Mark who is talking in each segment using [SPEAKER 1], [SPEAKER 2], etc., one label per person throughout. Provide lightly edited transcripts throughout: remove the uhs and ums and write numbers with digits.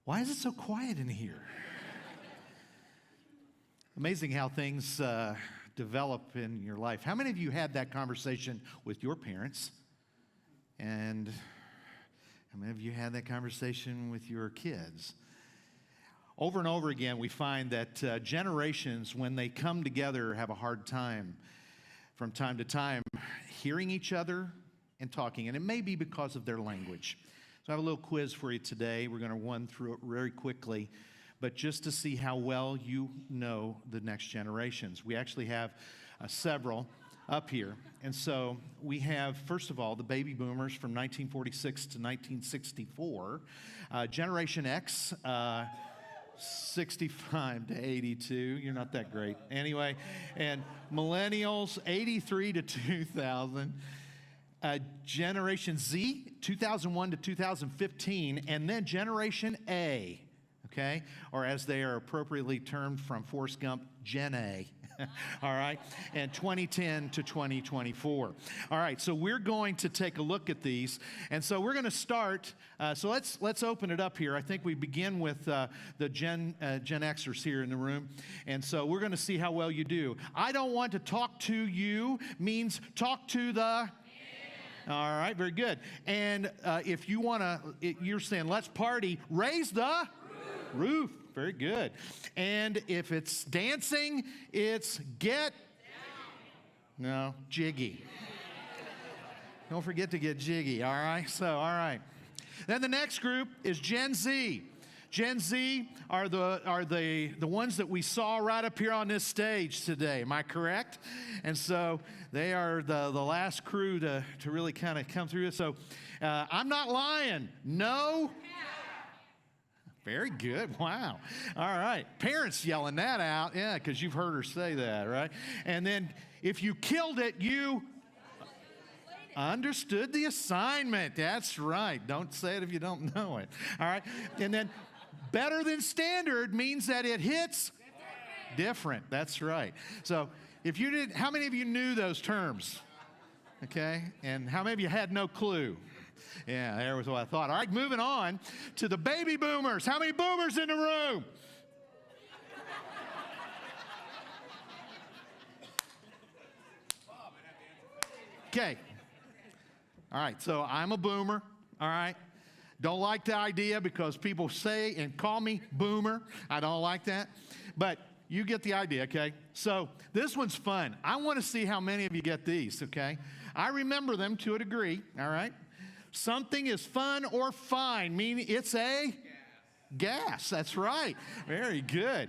[SPEAKER 1] Why is it so quiet in here? Amazing how things develop in your life. How many of you had that conversation with your parents? And how many of you had that conversation with your kids? Over and over again, we find that generations, when they come together, have a hard time from time to time hearing each other and talking. And it may be because of their language. So I have a little quiz for you today. We're going to run through it very quickly, but just to see how well you know the next generations. We actually have several up here. And so we have, first of all, the baby boomers from 1946 to 1964. Generation X, 65 to 82. You're not that great. Anyway, and millennials, 83 to 2000. Generation Z, 2001 to 2015, and then Generation A, okay? Or as they are appropriately termed from Forrest Gump, Gen A, all right? And 2010 to 2024. All right, so we're going to take a look at these, and so we're going to start, so let's open it up here. I think we begin with the Gen Xers here in the room, and so we're going to see how well you do. I don't want to talk to you means talk to the... All right, very good. And if you want to, you're saying, let's party, raise the roof. Very good. And if it's dancing, it's get down. No, jiggy. Don't forget to get jiggy, all right? So, all right. Then the next group is Gen Z. Gen Z are the ones that we saw right up here on this stage today. Am I correct? And so they are the last crew to really kind of come through. So I'm not lying. No? Very good. Wow. All right. Parents yelling that out. Yeah, because you've heard her say that, right? And then if you killed it, you understood the assignment. That's right. Don't say it if you don't know it. All right. And then better than standard means that it hits different. That's right. So if you didn't, how many of you knew those terms? Okay. And how many of you had no clue? Yeah, there was what I thought. All right, moving on to the baby boomers. How many boomers in the room? Okay. All right, so I'm a boomer. All right. Don't like the idea because people say and call me boomer. I don't like that. But you get the idea, okay? So this one's fun. I want to see how many of you get these, okay? I remember them to a degree, all right? Something is fun or fine, meaning it's a gas. That's right. Very good.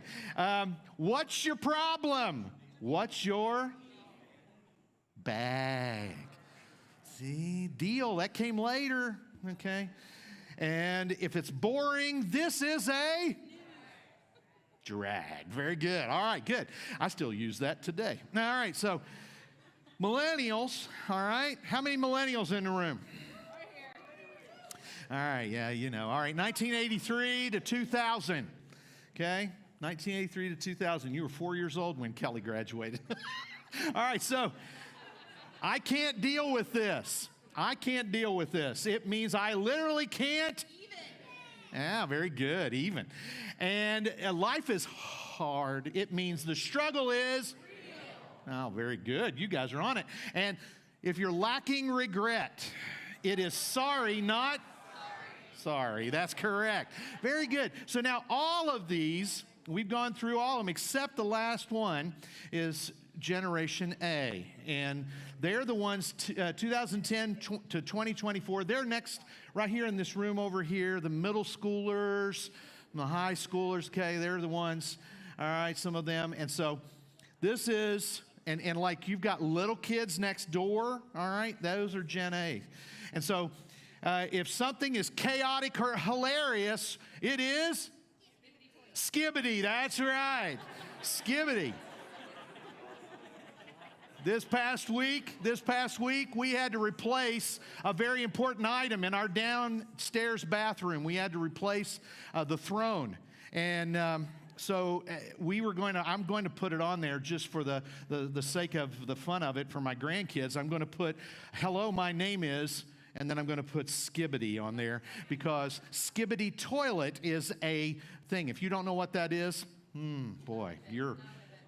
[SPEAKER 1] What's your problem? What's your bag? See, deal. That came later, okay? And if it's boring, this is a drag. Very good. All right, good. I still use that today. All right, so millennials, all right? How many millennials in the room? All right, yeah, you know. All right, 1983 to 2000, okay? 1983 to 2000. You were 4 years old when Kelly graduated. All right, so I can't deal with this. I can't deal with this. It means I literally can't. Even. Yeah, very good, even. And life is hard. It means the struggle is real. Oh, very good. You guys are on it. And if you're lacking regret, it is sorry, not sorry. That's correct. Very good. So now all of these, we've gone through all of them except the last one is Generation A, and they're the ones 2010 to 2024. They're next right here in this room over here, the middle schoolers, the high schoolers, okay, they're the ones, all right, some of them. And so this is, and like you've got little kids next door, all right, those are Gen A. And so if something is chaotic or hilarious, it is skibbity, that's right, skibbity. This past week, we had to replace a very important item in our downstairs bathroom. We had to replace the throne. And so I'm going to put it on there just for the sake of the fun of it for my grandkids. I'm going to put, hello, my name is, and then I'm going to put skibbity on there because skibbity toilet is a thing. If you don't know what that is, boy, you're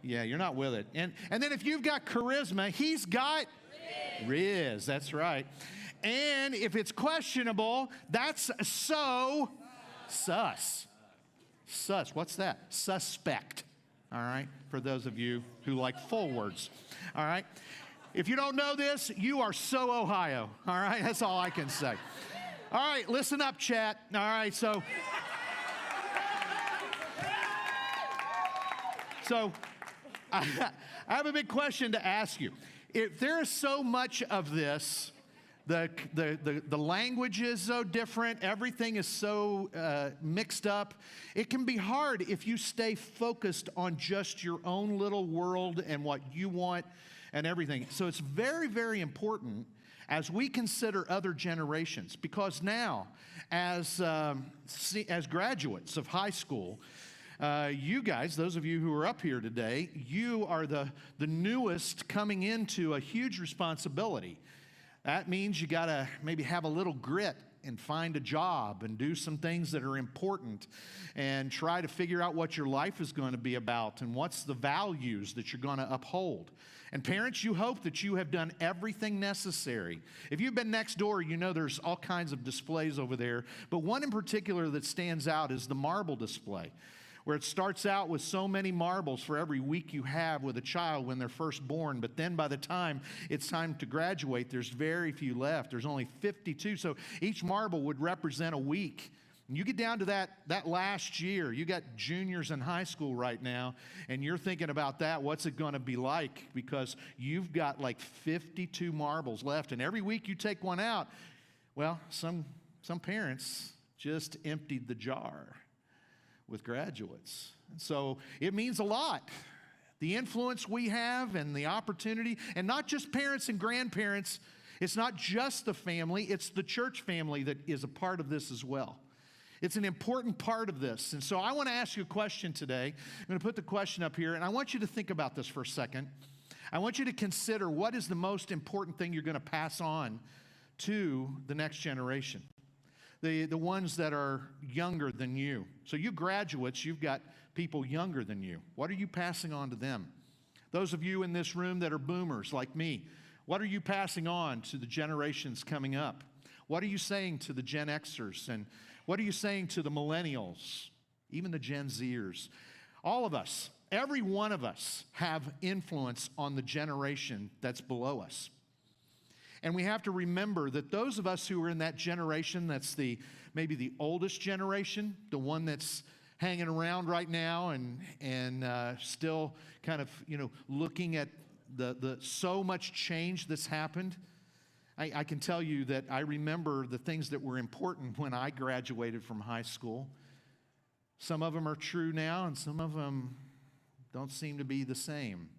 [SPEAKER 1] not with it. And then if you've got charisma, he's got Riz. That's right. And if it's questionable, that's so sus. Sus. What's that? Suspect. All right. For those of you who like full words. All right. If you don't know this, you are so Ohio. All right. That's all I can say. All right. Listen up, chat. All right. So I have a big question to ask you. If there is so much of this, the language is so different, everything is so mixed up, it can be hard if you stay focused on just your own little world and what you want and everything. So it's very, very important as we consider other generations, because now, as graduates of high school, you guys, those of you who are up here today, you are the newest coming into a huge responsibility. That means you got to maybe have a little grit and find a job and do some things that are important and try to figure out what your life is going to be about and what's the values that you're going to uphold. And parents, you hope that you have done everything necessary. If you've been next door, you know there's all kinds of displays over there, but one in particular that stands out is the marble display, where it starts out with so many marbles for every week you have with a child when they're first born, but then by the time it's time to graduate, there's very few left. There's only 52, so each marble would represent a week. And you get down to that last year, you got juniors in high school right now, and you're thinking about that, what's it going to be like? Because you've got like 52 marbles left, and every week you take one out. Well, some parents just emptied the jar with graduates. And so it means a lot. The influence we have and the opportunity, and not just parents and grandparents, it's not just the family, it's the church family that is a part of this as well. It's an important part of this. And so I want to ask you a question today. I'm going to put the question up here, and I want you to think about this for a second. I want you to consider what is the most important thing you're going to pass on to the next generation. The ones that are younger than you. So you graduates, you've got people younger than you. What are you passing on to them? Those of you in this room that are boomers like me, what are you passing on to the generations coming up? What are you saying to the Gen Xers? And what are you saying to the millennials? Even the Gen Zers? All of us, every one of us have influence on the generation that's below us. And we have to remember that those of us who are in that generation, that's maybe the oldest generation, the one that's hanging around right now and still kind of, looking at the so much change that's happened. I can tell you that I remember the things that were important when I graduated from high school. Some of them are true now, and some of them don't seem to be the same.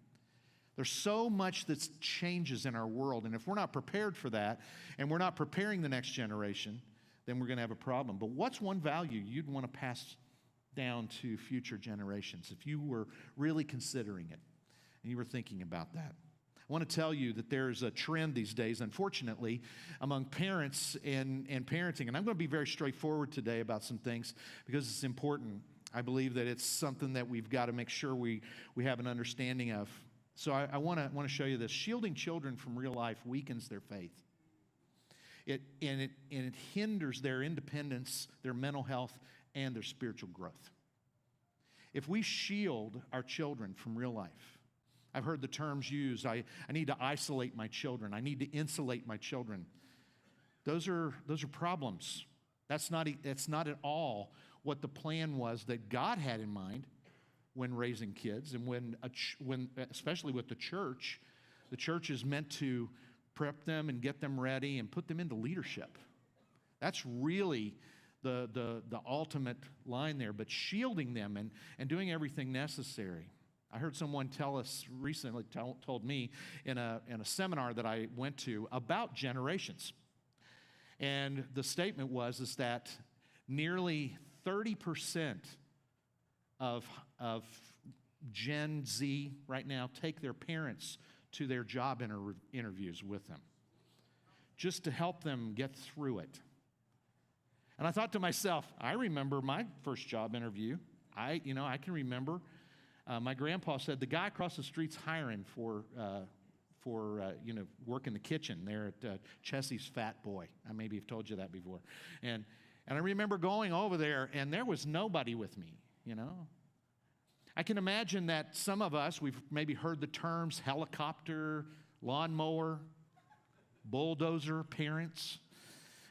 [SPEAKER 1] There's so much that changes in our world, and if we're not prepared for that, and we're not preparing the next generation, then we're going to have a problem. But what's one value you'd want to pass down to future generations if you were really considering it and you were thinking about that? I want to tell you that there's a trend these days, unfortunately, among parents and parenting, and I'm going to be very straightforward today about some things because it's important. I believe that it's something that we've got to make sure we have an understanding of. So I want to show you this. Shielding children from real life weakens their faith. It hinders their independence, their mental health, and their spiritual growth. If we shield our children from real life, I've heard the terms used, I need to isolate my children. I need to insulate my children. Those are problems. That's not at all what the plan was that God had in mind when raising kids, and when especially with the church is meant to prep them and get them ready and put them into leadership. That's really the ultimate line there, but shielding them and doing everything necessary. I heard someone told me in a seminar that I went to about generations. And the statement is that nearly 30% of Gen Z right now take their parents to their job interviews with them. just to help them get through it. And I thought to myself, I remember my first job interview. I can remember my grandpa said, the guy across the street's hiring for work in the kitchen there at Chessie's Fat Boy. I maybe have told you that before. And I remember going over there, and there was nobody with me, I can imagine that some of us, we've maybe heard the terms helicopter, lawnmower, bulldozer parents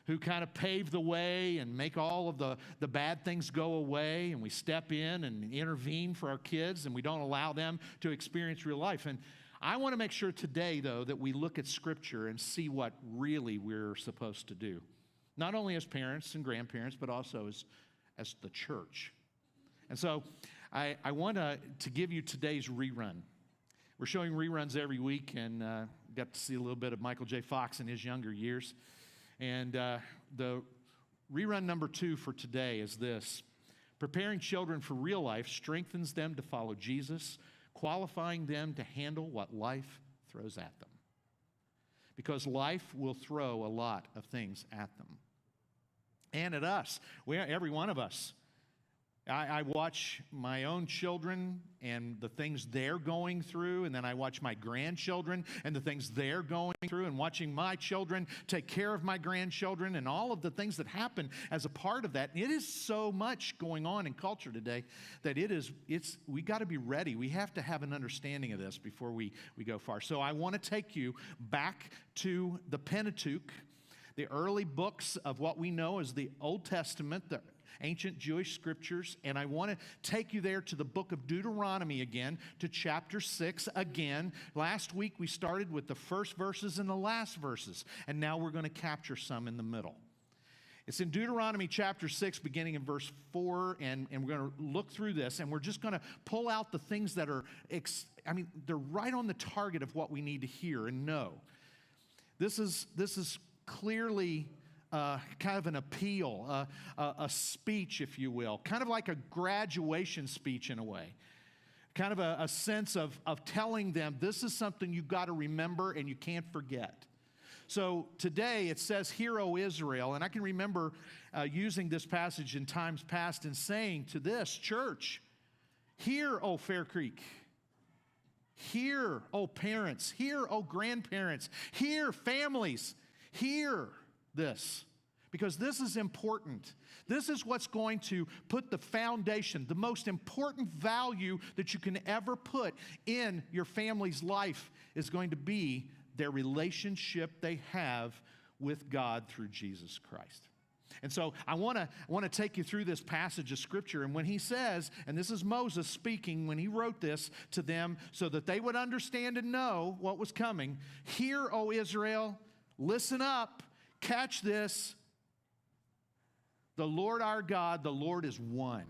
[SPEAKER 1] who kind of pave the way and make all of the bad things go away, and we step in and intervene for our kids, and we don't allow them to experience real life. And I want to make sure today, though, that we look at Scripture and see what really we're supposed to do, not only as parents and grandparents, but also as the church. And so I want to give you today's rerun. We're showing reruns every week, and got to see a little bit of Michael J. Fox in his younger years. And the rerun number 2 for today is this: preparing children for real life strengthens them to follow Jesus, qualifying them to handle what life throws at them. Because life will throw a lot of things at them. And at us, every one of us. I watch my own children and the things they're going through, and then I watch my grandchildren and the things they're going through, and watching my children take care of my grandchildren and all of the things that happen as a part of that. It is so much going on in culture today that we got to be ready. We have to have an understanding of this before we go far. So I want to take you back to the Pentateuch, the early books of what we know as the Old Testament, the ancient Jewish scriptures, and I want to take you there to the book of Deuteronomy again, to chapter 6 again. Last week we started with the first verses and the last verses, and now we're going to capture some in the middle. It's in Deuteronomy chapter 6, beginning in verse 4, and we're going to look through this, and we're just going to pull out the things that are, they're right on the target of what we need to hear and know. This is clearly kind of an appeal, a speech, if you will, kind of like a graduation speech in a way, kind of a sense of telling them this is something you've got to remember and you can't forget. So today it says, "Hear, O Israel," and I can remember using this passage in times past and saying to this church, "Hear, O Fair Creek. Hear, O parents. Hear, O grandparents. Hear, families. Hear this, because this is important. This is what's going to put the foundation, the most important value that you can ever put in your family's life is going to be their relationship they have with God through Jesus Christ." And so I want to take you through this passage of Scripture. And when he says, and this is Moses speaking when he wrote this to them so that they would understand and know what was coming, "Hear, O Israel, listen up. Catch this. The Lord our God, the Lord is one."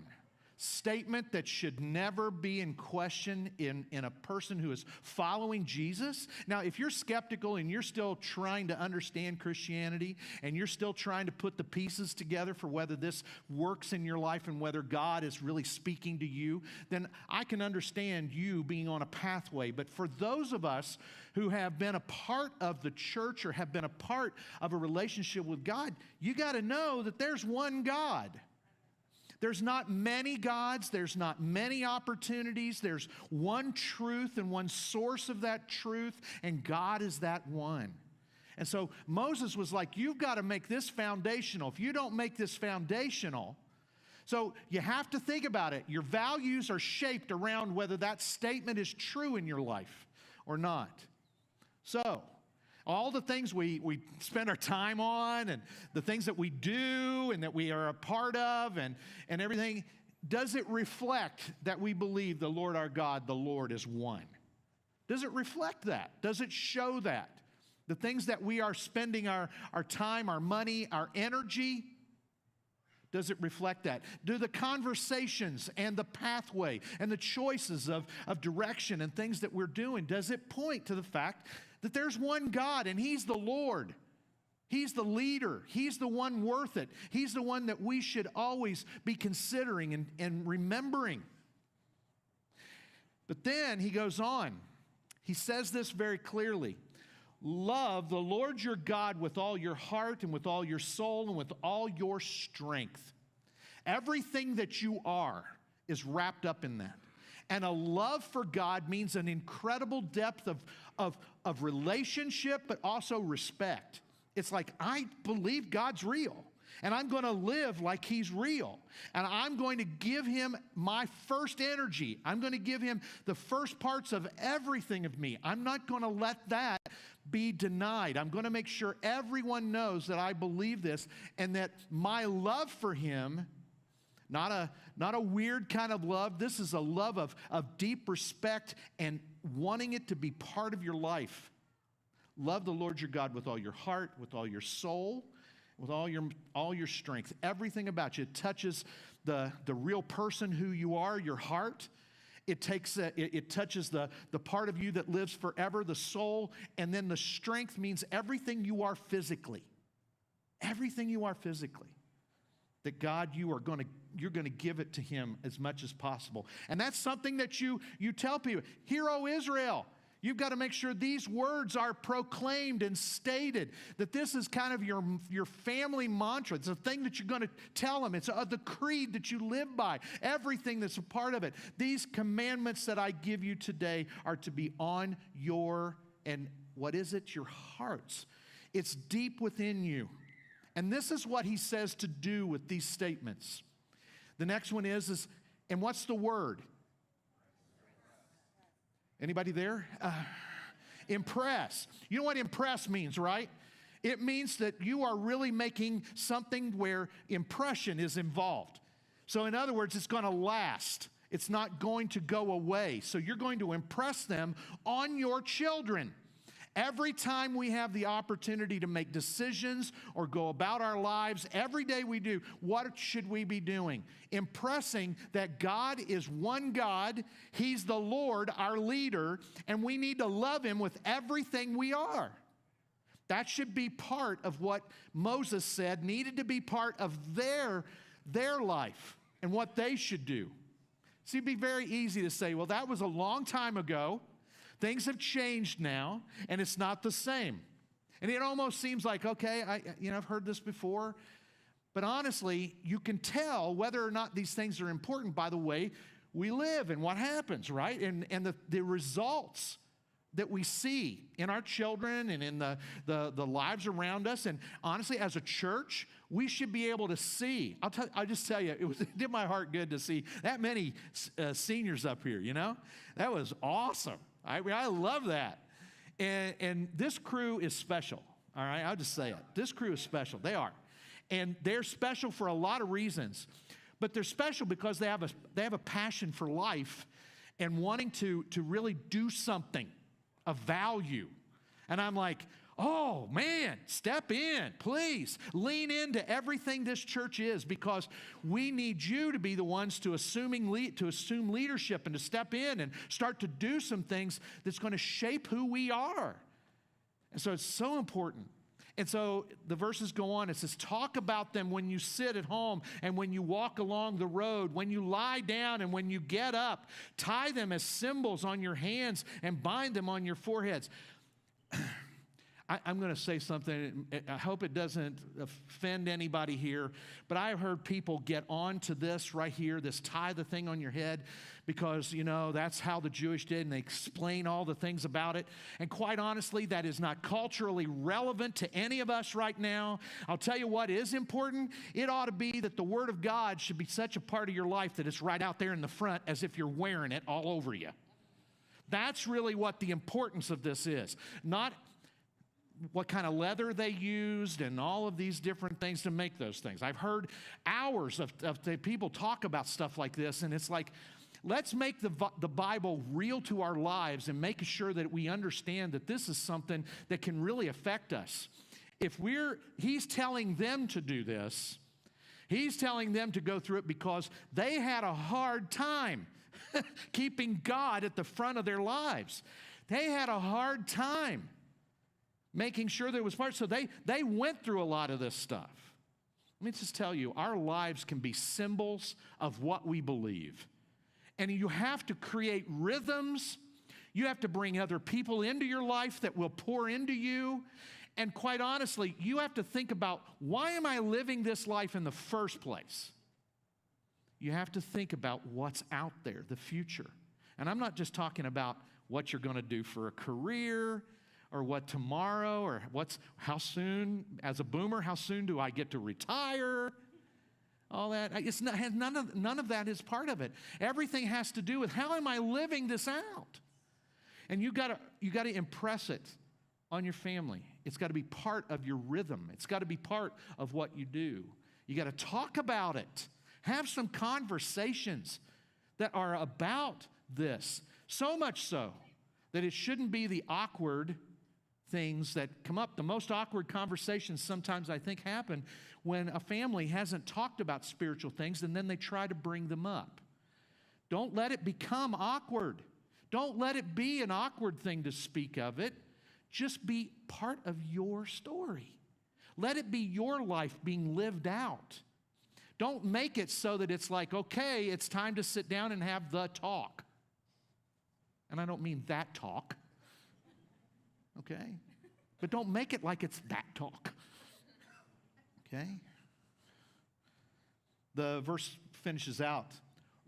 [SPEAKER 1] Statement that should never be in question in a person who is following Jesus. Now, if you're skeptical and you're still trying to understand Christianity and you're still trying to put the pieces together for whether this works in your life and whether God is really speaking to you, then I can understand you being on a pathway. But for those of us who have been a part of the church or have been a part of a relationship with God, you got to know that there's one God. There's not many gods. There's not many opportunities. There's one truth and one source of that truth, and God is that one. And so Moses was like, you've got to make this foundational. If you don't make this foundational, so you have to think about it. Your values are shaped around whether that statement is true in your life or not. So all the things we spend our time on and the things that we do and that we are a part of and everything, does it reflect that we believe the Lord our God, the Lord is one? Does it reflect that? Does it show that? The things that we are spending our time, our money, our energy, does it reflect that? Do the conversations and the pathway and the choices of direction and things that we're doing, does it point to the fact that there's one God and He's the Lord? He's the leader. He's the one worth it. He's the one that we should always be considering and remembering. But then he goes on. He says this very clearly. love the Lord your God with all your heart and with all your soul and with all your strength. Everything that you are is wrapped up in that. And a love for God means an incredible depth of relationship, but also respect. It's like, I believe God's real, and I'm going to live like He's real. And I'm going to give Him my first energy. I'm going to give Him the first parts of everything of me. I'm not going to let that be denied. I'm going to make sure everyone knows that I believe this, and that my love for Him, not a weird kind of love. This is a love of deep respect and wanting it to be part of your life. Love the Lord your God with all your heart, with all your soul, with all your strength. Everything about you. It touches the real person who you are, your heart. It touches the part of you that lives forever, the soul. And then the strength means everything you are physically. Everything you are physically. That God, you're going to give it to Him as much as possible. And that's something that you tell people. Hear, O Israel. You've got to make sure these words are proclaimed and stated, that this is kind of your family mantra. It's a thing that you're going to tell them. It's the creed that you live by, everything that's a part of it. These commandments that I give you today are to be on your, and what is it? Your hearts. It's deep within you. And this is what He says to do with these statements. The next one is and what's the word? Anybody there? Impress. You know what impress means, right? It means that you are really making something where impression is involved. So in other words, it's going to last. It's not going to go away. So you're going to impress them on your children. Every time we have the opportunity to make decisions or go about our lives, every day we do, what should we be doing? Impressing that God is one God, He's the Lord, our leader, and we need to love Him with everything we are. That should be part of what Moses said needed to be part of their life and what they should do. See, it'd be very easy to say, well, that was a long time ago. Things have changed now, and it's not the same. And it almost seems like, okay, I've heard this before. But honestly, you can tell whether or not these things are important by the way we live and what happens, right? And the results that we see in our children and in the lives around us. And honestly, as a church, we should be able to see. I'll just tell you, it did my heart good to see that many seniors up here, you know? That was awesome. I love that. And this crew is special, all right? I'll just say it. This crew is special. They are. And they're special for a lot of reasons. But they're special because they have a passion for life and wanting to really do something of value. And I'm like, oh, man, step in, please. Lean into everything this church is, because we need you to be the ones to assume leadership and to step in and start to do some things that's going to shape who we are. And so it's so important. And so the verses go on. It says, talk about them when you sit at home and when you walk along the road, when you lie down and when you get up. Tie them as symbols on your hands and bind them on your foreheads. I'm going to say something. I hope it doesn't offend anybody here, but I've heard people get on to this right here, this tie the thing on your head, because, that's how the Jewish did, and they explain all the things about it. And quite honestly, that is not culturally relevant to any of us right now. I'll tell you what is important. It ought to be that the Word of God should be such a part of your life that it's right out there in the front as if you're wearing it all over you. That's really what the importance of this is. Not what kind of leather they used and all of these different things to make those things. I've heard hours of people talk about stuff like this, and it's like, let's make the Bible real to our lives and make sure that we understand that this is something that can really affect us. He's telling them to do this. He's telling them to go through it because they had a hard time keeping God at the front of their lives. They had a hard time making sure there was part. So they went through a lot of this stuff. Let me just tell you, our lives can be symbols of what we believe. And you have to create rhythms. You have to bring other people into your life that will pour into you. And quite honestly, you have to think about, why am I living this life in the first place? You have to think about what's out there, the future. And I'm not just talking about what you're going to do for a career, or what tomorrow, or how soon, as a boomer, how soon do I get to retire? All that. None of that is part of it. Everything has to do with, how am I living this out? And you got to impress it on your family. It's got to be part of your rhythm. It's got to be part of what you do. You got to talk about it. Have some conversations that are about this. So much so that it shouldn't be the awkward things that come up. The most awkward conversations sometimes, I think, happen when a family hasn't talked about spiritual things and then they try to bring them up. Don't let it become awkward. Don't let it be an awkward thing to speak of it. Just be part of your story. Let it be your life being lived out. Don't make it so that it's like, okay, it's time to sit down and have the talk. And I don't mean that talk. Okay? But don't make it like it's that talk. Okay? The verse finishes out,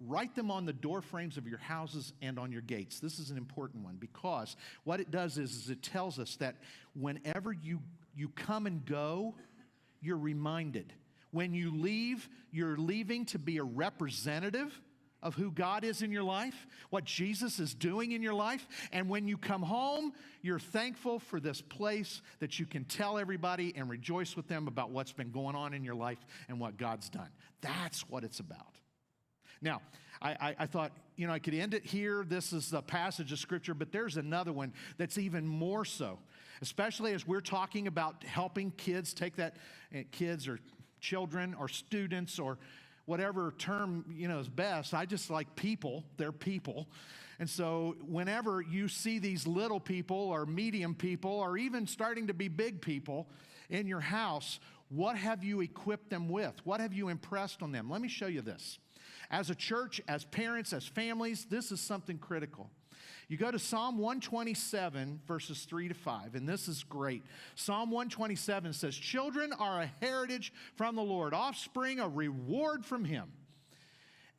[SPEAKER 1] write them on the door frames of your houses and on your gates. This is an important one, because what it does is it tells us that whenever you come and go, you're reminded. When you leave, you're leaving to be a representative of who God is in your life, what Jesus is doing in your life. And when you come home, you're thankful for this place that you can tell everybody and rejoice with them about what's been going on in your life and what God's done. That's what it's about. Now, I thought, I could end it here. This is a passage of Scripture, but there's another one that's even more so, especially as we're talking about helping kids take that, kids or children or students or whatever term, is best. I just like people. They're people. And so whenever you see these little people or medium people or even starting to be big people in your house, what have you equipped them with? What have you impressed on them? Let me show you this. As a church, as parents, as families, this is something critical. You go to Psalm 127, verses 3-5, and this is great. Psalm 127 says, children are a heritage from the Lord, offspring a reward from Him.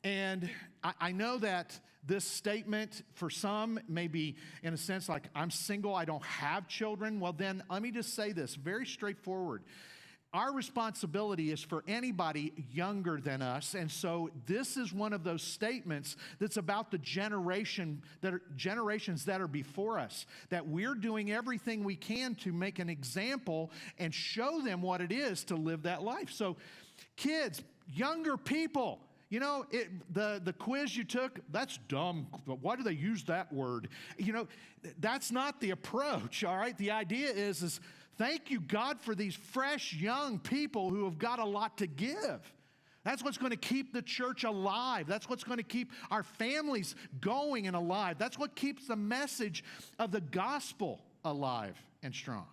[SPEAKER 1] And I know that this statement for some may be, in a sense, like, I'm single, I don't have children. Well, then let me just say this, very straightforward. Our responsibility is for anybody younger than us, and so this is one of those statements that's about the generations that are before us, that we're doing everything we can to make an example and show them what it is to live that life. So kids, younger people, the quiz you took, that's dumb. Why do they use that word? That's not the approach, all right? The idea is thank you, God, for these fresh young people who have got a lot to give. That's what's going to keep the church alive. That's what's going to keep our families going and alive. That's what keeps the message of the gospel alive and strong.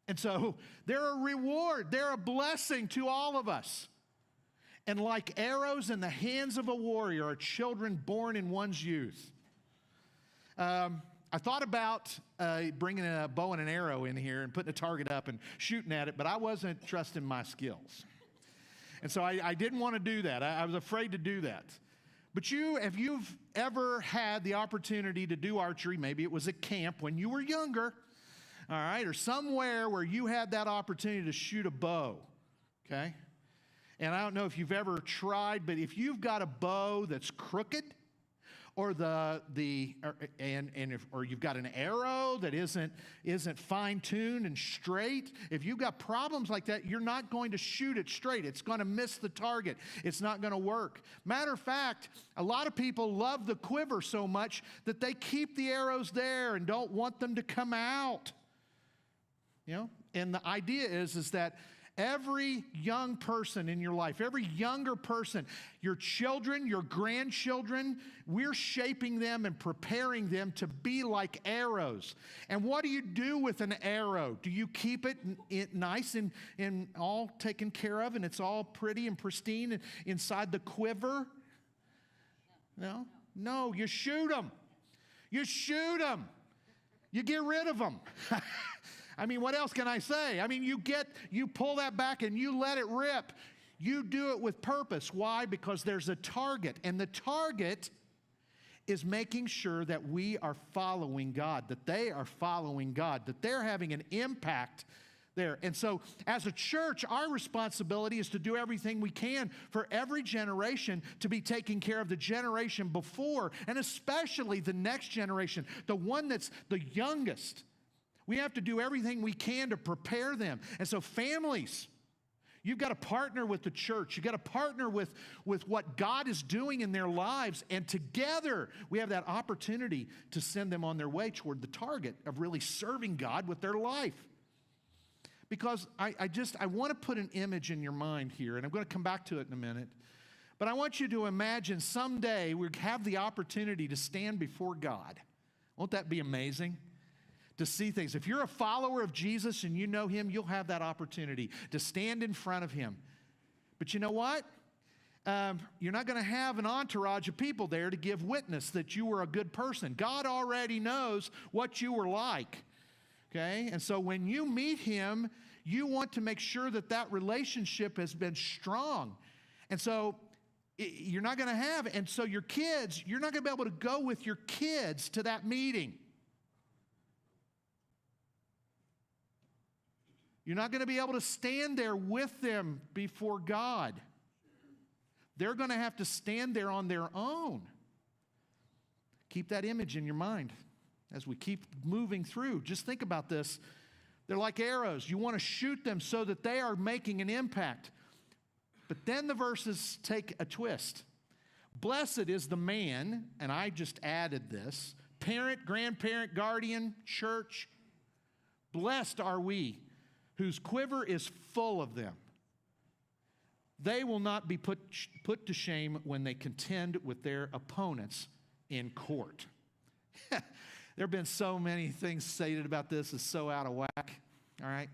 [SPEAKER 1] And so they're a reward. They're a blessing to all of us. And like arrows in the hands of a warrior are children born in one's youth. I thought about bringing a bow and an arrow in here and putting a target up and shooting at it, but I wasn't trusting my skills. And so I didn't want to do that. I was afraid to do that. But if you've ever had the opportunity to do archery, maybe it was at camp when you were younger, all right, or somewhere where you had that opportunity to shoot a bow, okay? And I don't know if you've ever tried, but if you've got a bow that's crooked, or or you've got an arrow that isn't fine-tuned and straight, if you've got problems like that, you're not going to shoot it straight. It's going to miss the target. It's not going to work. Matter of fact, a lot of people love the quiver so much that they keep the arrows there and don't want them to come out. And the idea is that every young person in your life, every younger person, your children, your grandchildren, we're shaping them and preparing them to be like arrows. And what do you do with an arrow? Do you keep it nice and all taken care of and it's all pretty and pristine inside the quiver? No, you shoot them. You shoot them. You get rid of them. I mean, what else can I say? I mean, you pull that back and you let it rip. You do it with purpose. Why? Because there's a target, and the target is making sure that we are following God, that they are following God, that they're having an impact there. And so as a church, our responsibility is to do everything we can for every generation to be taking care of the generation before, and especially the next generation, the one that's the youngest. We have to do everything we can to prepare them. And so families, you've got to partner with the church. You've got to partner with what God is doing in their lives. And together, we have that opportunity to send them on their way toward the target of really serving God with their life. Because I want to put an image in your mind here, and I'm going to come back to it in a minute. But I want you to imagine someday we have the opportunity to stand before God. Won't that be amazing? To see things. If you're a follower of Jesus and you know Him, you'll have that opportunity to stand in front of Him. But you know what? You're not going to have an entourage of people there to give witness that you were a good person. God already knows what you were like. Okay? And so when you meet Him, you want to make sure that that relationship has been strong. And so you're not going to have, and so your kids, you're not going to be able to go with your kids to that meeting. You're not going to be able to stand there with them before God. They're going to have to stand there on their own. Keep that image in your mind as we keep moving through. Just think about this. They're like arrows. You want to shoot them so that they are making an impact. But then the verses take a twist. Blessed is the man, and I just added this, parent, grandparent, guardian, church. Blessed are we, whose quiver is full of them. They will not be put to shame when they contend with their opponents in court. There have been so many things stated about this. It's so out of whack. All right?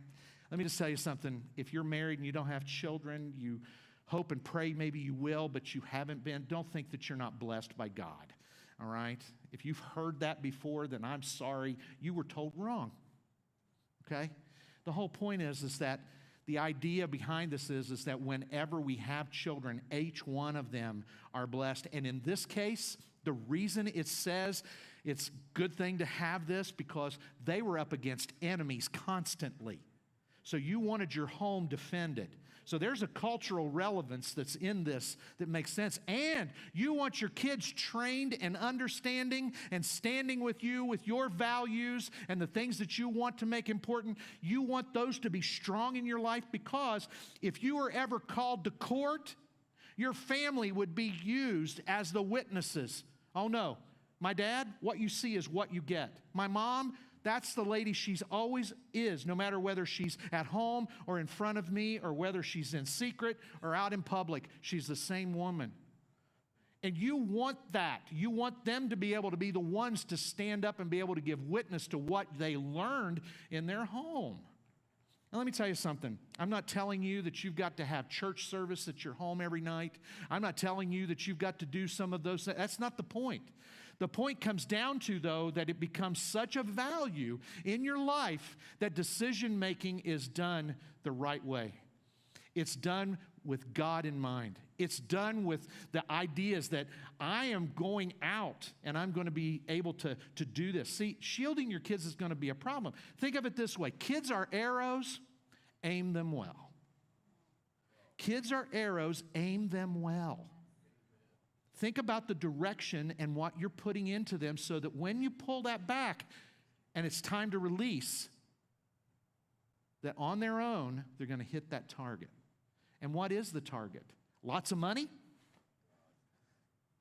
[SPEAKER 1] Let me just tell you something. If you're married and you don't have children, you hope and pray maybe you will, but you haven't been, don't think that you're not blessed by God. All right? If you've heard that before, then I'm sorry. You were told wrong. Okay? The whole point is that the idea behind this is that whenever we have children, each one of them are blessed. And in this case, the reason it says it's a good thing to have this because they were up against enemies constantly. So you wanted your home defended. So there's a cultural relevance that's in this that makes sense. And you want your kids trained and understanding and standing with you with your values and the things that you want to make important. You want those to be strong in your life because if you were ever called to court, your family would be used as the witnesses. Oh no, my dad, what you see is what you get. My mom, that's the lady she's always is, no matter whether she's at home or in front of me or whether she's in secret or out in public. She's the same woman. And you want that. You want them to be able to be the ones to stand up and be able to give witness to what they learned in their home. Now, let me tell you something. I'm not telling you that you've got to have church service at your home every night. I'm not telling you that you've got to do some of those things. That's not the point. The point comes down to, though, that it becomes such a value in your life that decision-making is done the right way. It's done with God in mind. It's done with the ideas that I am going out and I'm going to be able to do this. See, shielding your kids is going to be a problem. Think of it this way. Kids are arrows, aim them well. Kids are arrows, aim them well. Think about the direction and what you're putting into them so that when you pull that back and it's time to release, that on their own, they're going to hit that target. And what is the target? Lots of money?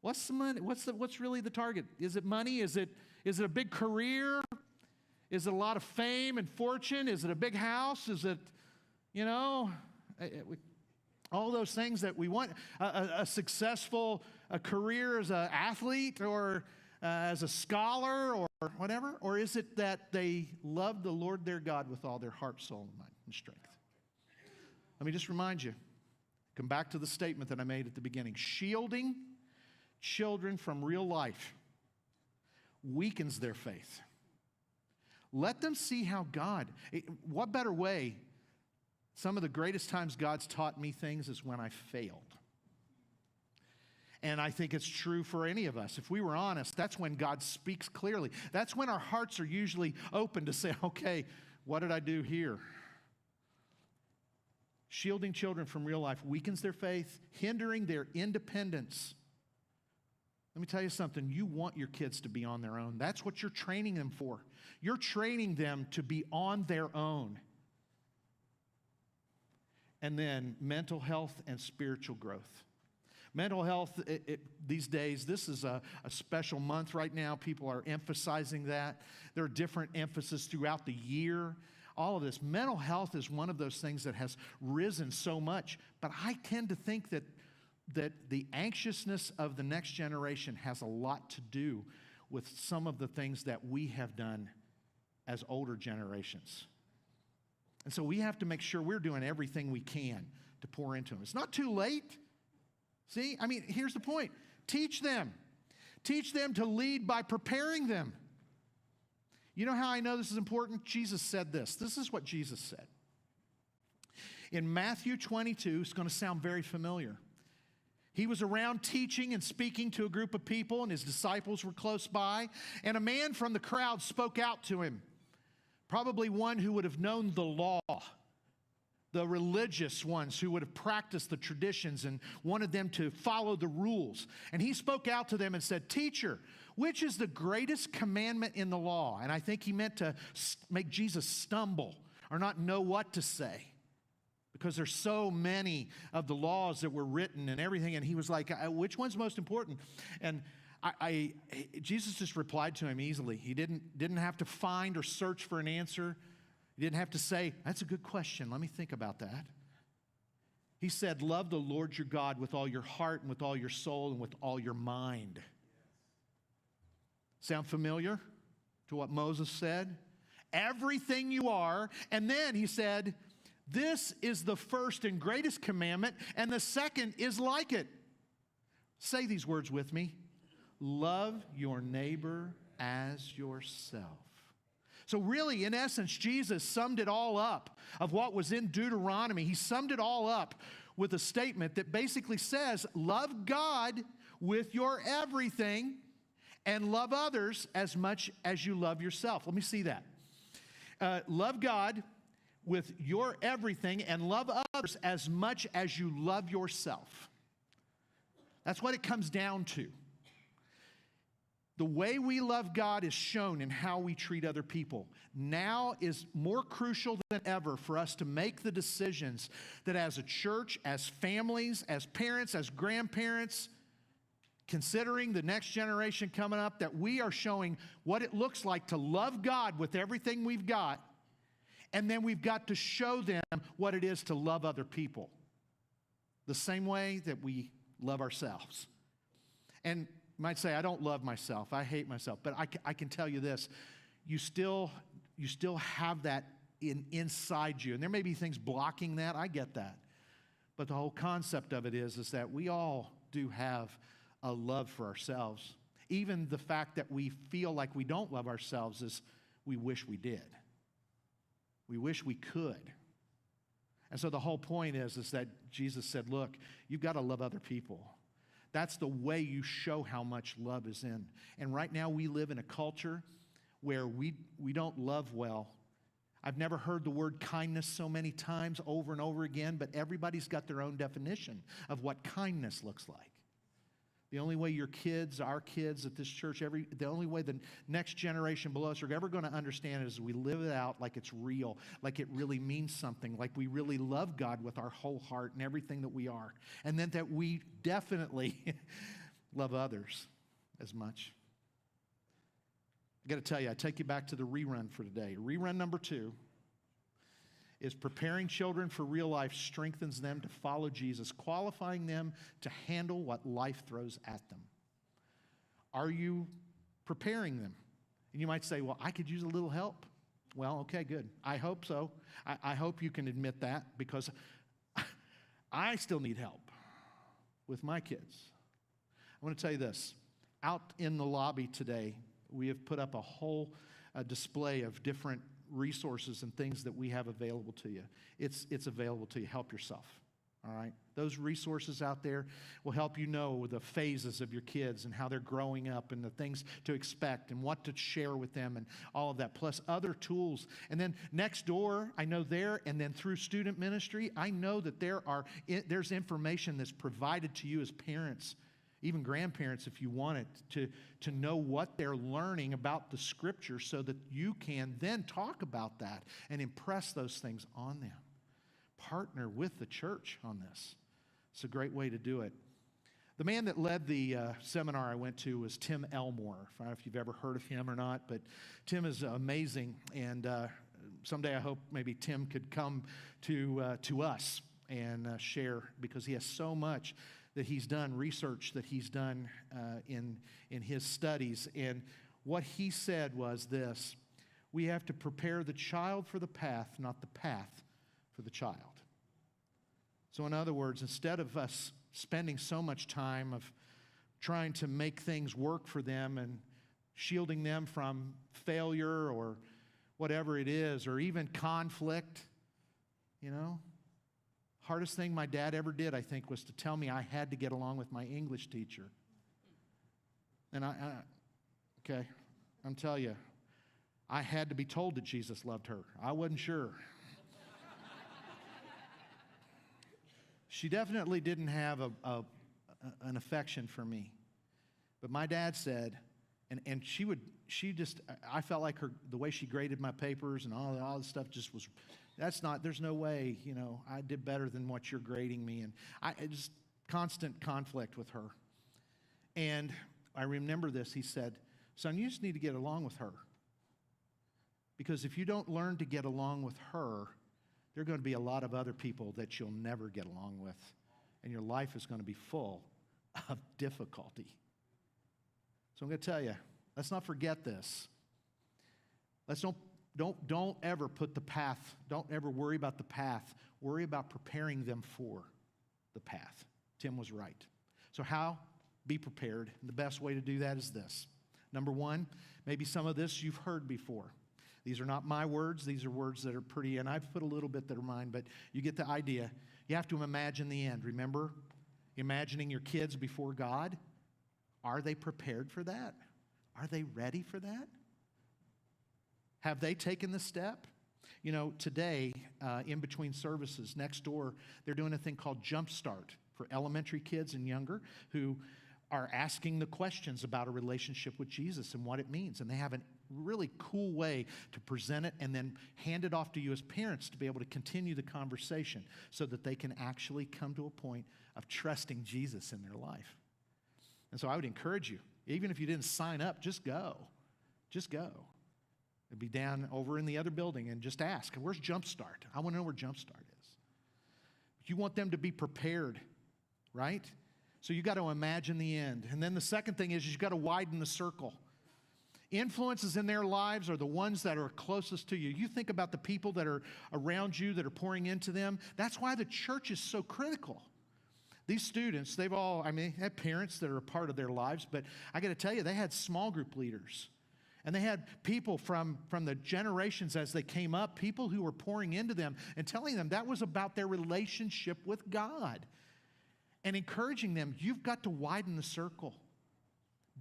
[SPEAKER 1] What's the money? What's really the target? Is it money? Is it a big career? Is it a lot of fame and fortune? Is it a big house? Is it, all those things that we want? A successful career as an athlete or as a scholar or whatever? Or is it that they love the Lord their God with all their heart, soul, and mind and strength? Let me just remind you, come back to the statement that I made at the beginning. Shielding children from real life weakens their faith. Let them see how what better way? Some of the greatest times God's taught me things is when I failed. And I think it's true for any of us. If we were honest, that's when God speaks clearly. That's when our hearts are usually open to say, okay, what did I do here? Shielding children from real life weakens their faith, hindering their independence. Let me tell you something. You want your kids to be on their own. That's what you're training them for. You're training them to be on their own. And then mental health and spiritual growth. Mental health, these days, this is a special month right now. People are emphasizing that. There are different emphases throughout the year. All of this. Mental health is one of those things that has risen so much. But I tend to think that the anxiousness of the next generation has a lot to do with some of the things that we have done as older generations. And so we have to make sure we're doing everything we can to pour into them. It's not too late. See, I mean, here's the point. Teach them. Teach them to lead by preparing them. You know how I know this is important? Jesus said this. This is what Jesus said. In Matthew 22, it's going to sound very familiar. He was around teaching and speaking to a group of people, and his disciples were close by. And a man from the crowd spoke out to him, probably one who would have known the law, the religious ones who would have practiced the traditions and wanted them to follow the rules. And he spoke out to them and said, "Teacher, which is the greatest commandment in the law?" And I think he meant to make Jesus stumble or not know what to say, because there's so many of the laws that were written and everything. And he was like, which one's most important? And Jesus just replied to him easily. He didn't have to find or search for an answer. He didn't have to say, "That's a good question. Let me think about that." He said, "Love the Lord your God with all your heart and with all your soul and with all your mind." Sound familiar to what Moses said? Everything you are. And then he said, "This is the first and greatest commandment, and the second is like it." Say these words with me. Love your neighbor as yourself. So really, in essence, Jesus summed it all up of what was in Deuteronomy. He summed it all up with a statement that basically says, love God with your everything and love others as much as you love yourself. Let me see that. Love God with your everything and love others as much as you love yourself. That's what it comes down to. The way we love God is shown in how we treat other people. Now is more crucial than ever for us to make the decisions that as a church, as families, as parents, as grandparents, considering the next generation coming up, that we are showing what it looks like to love God with everything we've got, and then we've got to show them what it is to love other people the same way that we love ourselves. And you might say, I don't love myself, I hate myself, but I can tell you this, you still have that inside you, and there may be things blocking that, I get that, but the whole concept of it is that we all do have a love for ourselves. Even the fact that we feel like we don't love ourselves is we wish we did. We wish we could. And so the whole point is that Jesus said, look, you've got to love other people. That's the way you show how much love is in. And right now we live in a culture where we don't love well. I've never heard the word kindness so many times over and over again, but everybody's got their own definition of what kindness looks like. The only way your kids, our kids at this church, the only way the next generation below us are ever going to understand it is we live it out like it's real, like it really means something, like we really love God with our whole heart and everything that we are. And then that we definitely love others as much. I got to tell you, I take you back to the rerun for today. Rerun number 2 is preparing children for real life strengthens them to follow Jesus, qualifying them to handle what life throws at them. Are you preparing them? And you might say, well, I could use a little help. Well, okay, good. I hope so. I hope you can admit that, because I still need help with my kids. I want to tell you this. Out in the lobby today, We have put up a whole display of different resources and things that we have available to you. It's available to you. Help yourself. All right? Those resources out there will help you know the phases of your kids and how they're growing up and the things to expect and what to share with them and all of that, plus other tools. And then next door, I know there, and then through student ministry, I know that there's information that's provided to you as parents, even grandparents if you want it, to know what they're learning about the Scripture so that you can then talk about that and impress those things on them. Partner with the church on this. It's a great way to do it. The man that led the seminar I went to was Tim Elmore. I don't know if you've ever heard of him or not, but Tim is amazing, and someday I hope maybe Tim could come to us and share, because he has so much that he's done, research that he's done in his studies. And what he said was this: we have to prepare the child for the path, not the path for the child. So in other words, instead of us spending so much time of trying to make things work for them and shielding them from failure or whatever it is, or even conflict, hardest thing my dad ever did, I think, was to tell me I had to get along with my English teacher. And I'm telling you, I had to be told that Jesus loved her. I wasn't sure. She definitely didn't have an affection for me. But my dad said, and I felt like the way she graded my papers and all this stuff just was, there's no way, I did better than what you're grading me. And just constant conflict with her. And I remember this. He said, son, you just need to get along with her. Because if you don't learn to get along with her, there are going to be a lot of other people that you'll never get along with. And your life is going to be full of difficulty. So I'm going to tell you, let's not forget this. Let's don't ever put the path, don't ever worry about the path. Worry about preparing them for the path. Tim was right. So how? Be prepared. And the best way to do that is this. Number one, maybe some of this you've heard before. These are not my words. These are words that are pretty, and I've put a little bit that are mine, but you get the idea. You have to imagine the end. Remember, imagining your kids before God. Are they prepared for that? Are they ready for that? Have they taken the step? Today, in between services, next door, they're doing a thing called Jumpstart for elementary kids and younger who are asking the questions about a relationship with Jesus and what it means. And they have a really cool way to present it and then hand it off to you as parents to be able to continue the conversation so that they can actually come to a point of trusting Jesus in their life. And so I would encourage you, even if you didn't sign up, just go. Just go. It'd be down over in the other building and just ask, where's Jumpstart? I want to know where Jumpstart is. You want them to be prepared, right? So you got to imagine the end. And then the second thing is you've got to widen the circle. Influences in their lives are the ones that are closest to you. You think about the people that are around you, that are pouring into them. That's why the church is so critical. These students, they had parents that are a part of their lives, but I got to tell you, they had small group leaders. And they had people from the generations as they came up, people who were pouring into them and telling them that was about their relationship with God. And encouraging them, you've got to widen the circle.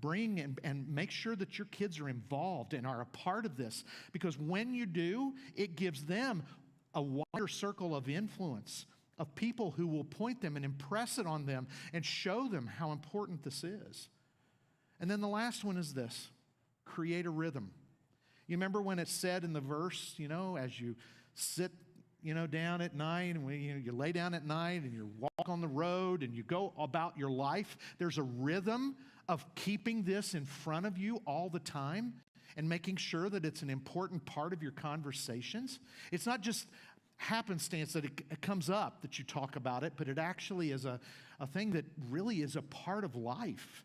[SPEAKER 1] Bring and make sure that your kids are involved and are a part of this. Because when you do, it gives them a wider circle of influence, of people who will point them and impress it on them and show them how important this is. And then the last one is this: create a rhythm. You remember when it said in the verse, as you sit down at night, and you lay down at night and you walk on the road and you go about your life, there's a rhythm of keeping this in front of you all the time and making sure that it's an important part of your conversations. It's not just happenstance that it comes up that you talk about it, but it actually is a thing that really is a part of life.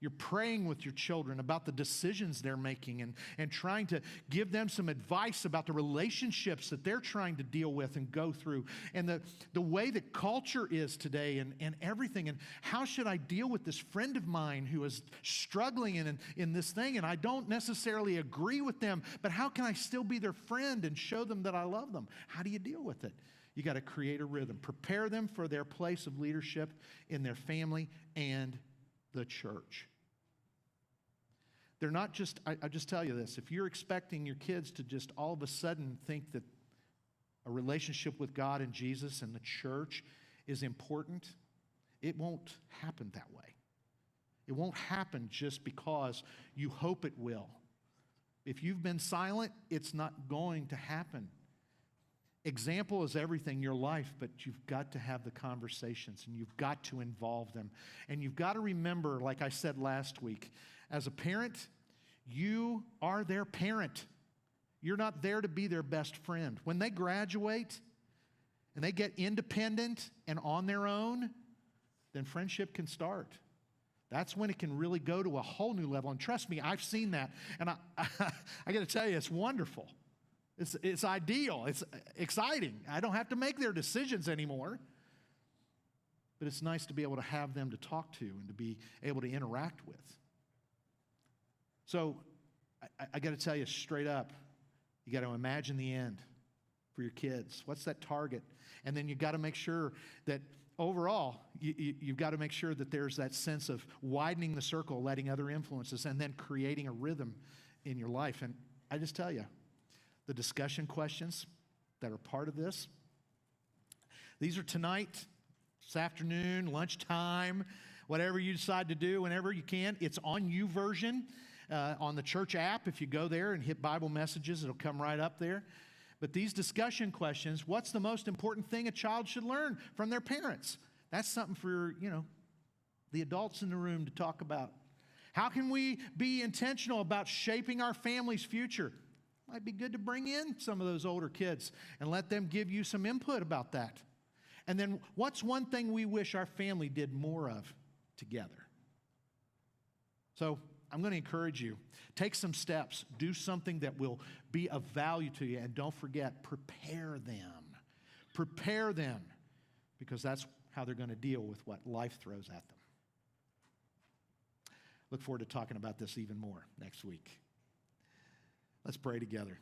[SPEAKER 1] You're praying with your children about the decisions they're making and trying to give them some advice about the relationships that they're trying to deal with and go through. And the way that culture is today and everything. And how should I deal with this friend of mine who is struggling in this thing? And I don't necessarily agree with them, but how can I still be their friend and show them that I love them? How do you deal with it? You got to create a rhythm. Prepare them for their place of leadership in their family and the church. They're not just, I just tell you this, if you're expecting your kids to just all of a sudden think that a relationship with God and Jesus and the church is important, it won't happen that way. It won't happen just because you hope it will. If you've been silent, it's not going to happen. Example is everything in your life, but you've got to have the conversations and you've got to involve them. And you've got to remember, like I said last week, as a parent, you are their parent. You're not there to be their best friend. When they graduate and they get independent and on their own, then friendship can start. That's when it can really go to a whole new level. And trust me, I've seen that. And I got to tell you, it's wonderful. It's ideal. It's exciting. I don't have to make their decisions anymore. But it's nice to be able to have them to talk to and to be able to interact with. So I got to tell you straight up, you got to imagine the end for your kids. What's that target? And then you've got to make sure that overall, you've got to make sure that there's that sense of widening the circle, letting other influences, and then creating a rhythm in your life. And I just tell you, the discussion questions that are part of this, these are tonight, this afternoon, lunchtime, whatever you decide to do, whenever you can. It's on YouVersion, on the church app. If you go there and hit Bible messages, it'll come right up there. But these discussion questions, what's the most important thing a child should learn from their parents? That's something for, the adults in the room to talk about. How can we be intentional about shaping our family's future? Might be good to bring in some of those older kids and let them give you some input about that. And then what's one thing we wish our family did more of together? So I'm going to encourage you, take some steps, do something that will be of value to you, and don't forget, prepare them. Prepare them, because that's how they're going to deal with what life throws at them. Look forward to talking about this even more next week. Let's pray together.